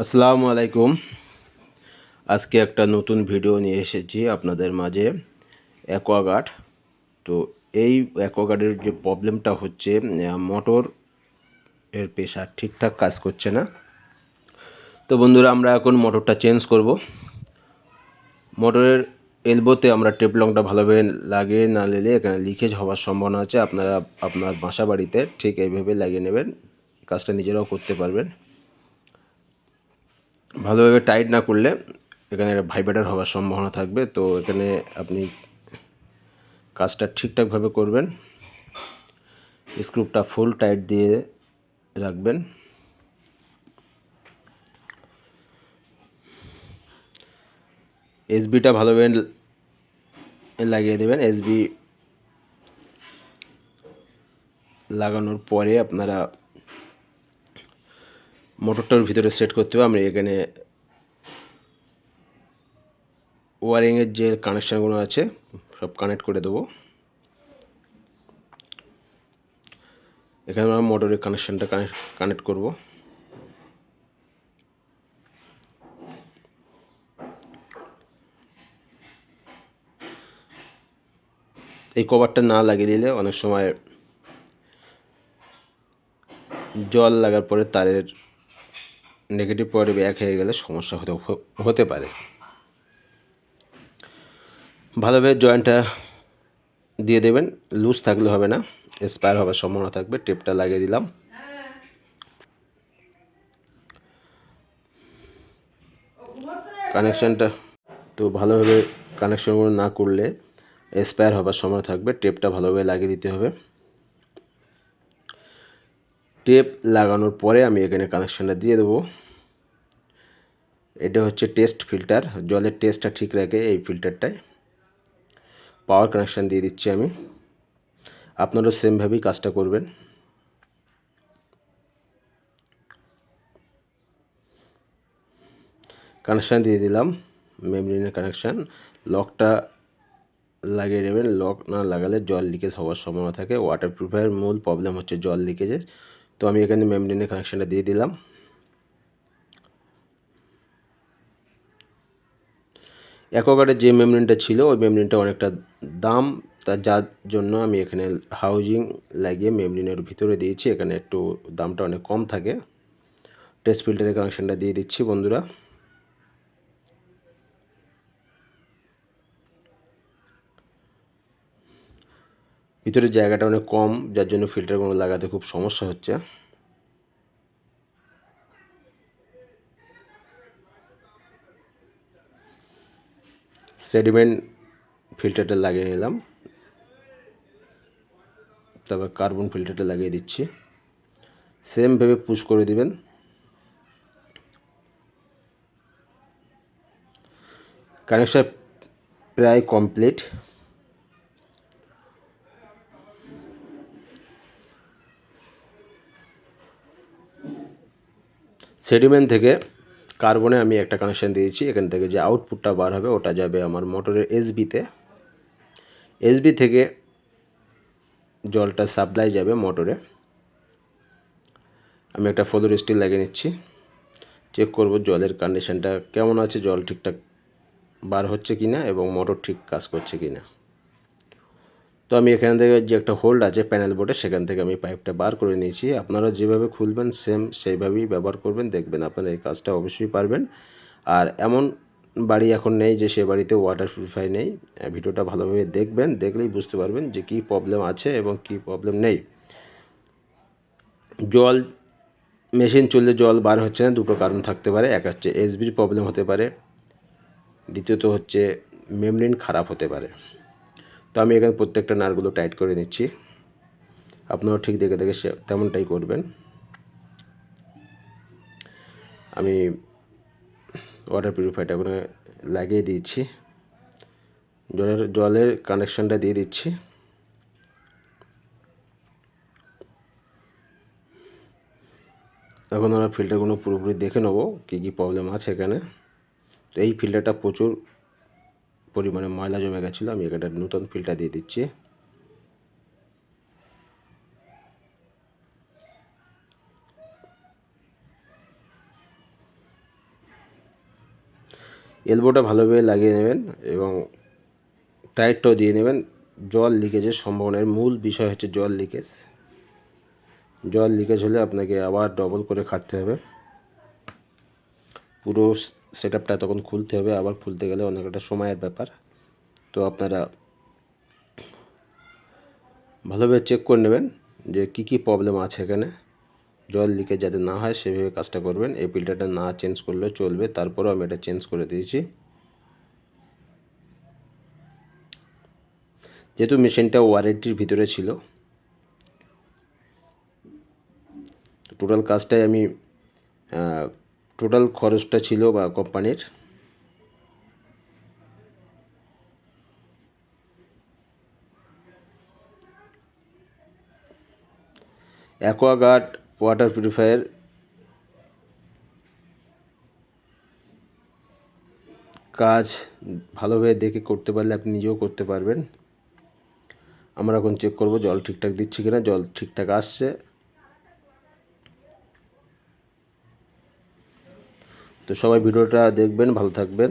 আসসালামু আলাইকুম। আজকে একটা নতুন ভিডিও নিয়ে এসেছি আপনাদের মাঝে। অ্যাকোয়াগার্ড। তো এই অ্যাকোয়াগার্ডের যে প্রবলেমটা হচ্ছে, মোটর এর প্রেশার ঠিকঠাক কাজ করছে না। তো বন্ধুরা, আমরা এখন মোটরটা চেঞ্জ করব। মোটরের এলবোতে আমরা টেপলংটা ভালোভাবে লাগিয়ে না নিলে এখানে লিকেজ হওয়ার সম্ভাবনা আছে। আপনারা আপনার বাসা বাড়িতে ঠিক এইভাবে লাগিয়ে নেবেন, কাজটা নিজেরাও করতে পারবেন। ভালোভাবে টাইট না করলে এখানে ভাইব্রেটর হওয়ার সম্ভাবনা থাকবে। তো এখানে আপনি কাজটা ঠিকঠাকভাবে করবেন। স্ক্রুটা ফুল টাইট দিয়ে রাখবেন। এসবিটা ভালোভাবে লাগিয়ে দেবেন। এসবি লাগানোর পরে আপনারা মোটরটার ভিতরে সেট করতে হবে। আমি এখানে ওয়ারিংয়ের যে কানেকশানগুলো আছে সব কানেক্ট করে দেবো। এখানে আমরা মোটরের কানেকশানটা কানেক্ট করব। এই কভারটা না লাগিয়ে দিলে অনেক সময় জল লাগার পরে তারের নেগেটিভ পয়েন্টে এক হয়ে গেলে সমস্যা হতে পারে। ভালোভাবে জয়েন্টটা দিয়ে দেবেন। লুজ থাকলে হবে না, স্পায়ার হওয়ার সম্ভাবনা থাকবে। টেপটা লাগিয়ে দিলাম। কানেকশানটা তো ভালোভাবে কানেকশনগুলো না করলে স্পায়ার হবার সময় থাকবে। টেপটা ভালোভাবে লাগিয়ে দিতে হবে। টেপ লাগানোর পরে আমি এখানে কানেকশানটা দিয়ে দেবো। এটা হচ্ছে টেস্ট ফিল্টার, জলের টেস্টটা ঠিক রাখে এই ফিল্টারটায়। পাওয়ার কানেকশান দিয়ে দিচ্ছি আমি। আপনারাও সেমভাবেই কাজটা করবেন। কানেকশান দিয়ে দিলাম, মেমব্রেনের কানেকশান। লকটা লাগিয়ে নেবেন। লক না লাগালে জল লিকেজ হওয়ার সম্ভাবনা থাকে। ওয়াটারপ্রুফের মূল প্রবলেম হচ্ছে জল লিকেজের। তো আমি এখানে মেমব্রেনের কানেকশানটা দিয়ে দিলাম। অ্যাকোয়াগার্ডের যে মেমব্রেনটা ছিল ওই মেমব্রেনটা অনেকটা দাম, যার জন্য আমি এখানে হাউজিং লাগিয়ে মেমব্রেনের ভিতরে দিয়েছি। এখানে একটু দামটা অনেক কম থাকে। টেস্ট ফিল্টারের কানেকশানটা দিয়ে দিচ্ছি বন্ধুরা। ভিতরের জায়গাটা অনেক কম, যার জন্য ফিল্টারগুলো লাগাতে খুব সমস্যা হচ্ছে। সেডিমেন্ট ফিল্টারটা লাগিয়ে নিলাম, তারপর কার্বন ফিল্টারটা লাগিয়ে দিচ্ছি। সেমভাবে পুশ করে দিবেন। কানেকশন প্রায় কমপ্লিট। সেডিমেন্ট থেকে কার্বনে আমি একটা কানেকশান দিয়েছি। এখান থেকে যে আউটপুটটা বার হবে ওটা যাবে আমার মোটরের এসবিতে। এসবি থেকে জলটা সাপ্লাই যাবে মোটরে। আমি একটা ফ্লোর স্টিল লাগিয়ে নিচ্ছি। চেক করব জলের কন্ডিশনটা কেমন আছে, জল ঠিকঠাক বার হচ্ছে কি না এবং মোটর ঠিক কাজ করছে কি না। তো আমি এখান থেকে যে একটা হোল্ড আছে প্যানেল বোর্ডে, সেখান থেকে আমি পাইপটা বার করে নিয়েছি। আপনারা যেভাবে খুলবেন সেম সেইভাবেই ব্যবহার করবেন, দেখবেন আপনারা এই কাজটা অবশ্যই পারবেন। আর এমন বাড়ি এখন নেই যে সে বাড়িতে ওয়াটার পিউরিফাই নেই। ভিডিওটা ভালোভাবে দেখবেন, দেখলেই বুঝতে পারবেন যে কী প্রবলেম আছে এবং কী প্রবলেম নেই। জল মেশিন চললে জল বার হচ্ছে না, দুটো কারণ থাকতে পারে। এক হচ্ছে এসবির প্রবলেম হতে পারে, দ্বিতীয়ত হচ্ছে মেমব্রেন খারাপ হতে পারে। তো আমি এখানে প্রত্যেকটা নাটগুলো টাইট করে নিচ্ছি। আপনারাও ঠিক দেখে দেখে তেমনটাই করবেন। আমি ওয়াটার পিউরিফায়ারটা ওখানে লাগিয়ে দিয়েছি। জলের কানেকশানটা দিয়ে দিচ্ছি। এখন আমরা ফিল্টারগুলো পুরোপুরি দেখে নেবো কী কী প্রবলেম আছে এখানে। তো এই ফিল্টারটা প্রচুর পরিমাণে ময়লা জমে গেছিলো, আমি এখানে নতুন ফিল্টার দিয়ে দিচ্ছি। এলবোটা ভালোভাবে লাগিয়ে নেবেন এবং টাইটটাও দিয়ে নেবেন। জল লিকেজের সম্ভাবনার মূল বিষয় হচ্ছে জল লিকেজ। জল লিকেজ হলে আপনাকে আবার ডবল করে খাটতে হবে, পুরো সেটআপটা তখন খুলতে হবে, আবার খুলতে গেলে অনেক একটা সময়ের ব্যাপার। তো আপনারা ভালোভাবে চেক করে নেবেন যে কী প্রবলেম আছে এখানে। জল লিকেজ যাতে না হয় সেভাবে কাজটা করবেন। এই ফিল্টারটা না চেঞ্জ করলেও চলবে, তারপরেও আমি এটা চেঞ্জ করে দিয়েছি। যেহেতু মেশিনটা ওয়ারেন্টির ভিতরে ছিল, টোটাল কাজটাই আমি টোটাল খরচটা ছিল বা কোম্পানির অ্যাকোয়াগার্ড ওয়াটার পিউরিফায়ার কাজ ভালোভাবে দেখে করতে পারলে আপনি নিজেও করতে পারবেন। আমরা এখন চেক করব জল ঠিকঠাক দিচ্ছি কিনা। জল ঠিকঠাক আসছে। তো সবাই ভিডিওটা দেখবেন, ভালো থাকবেন।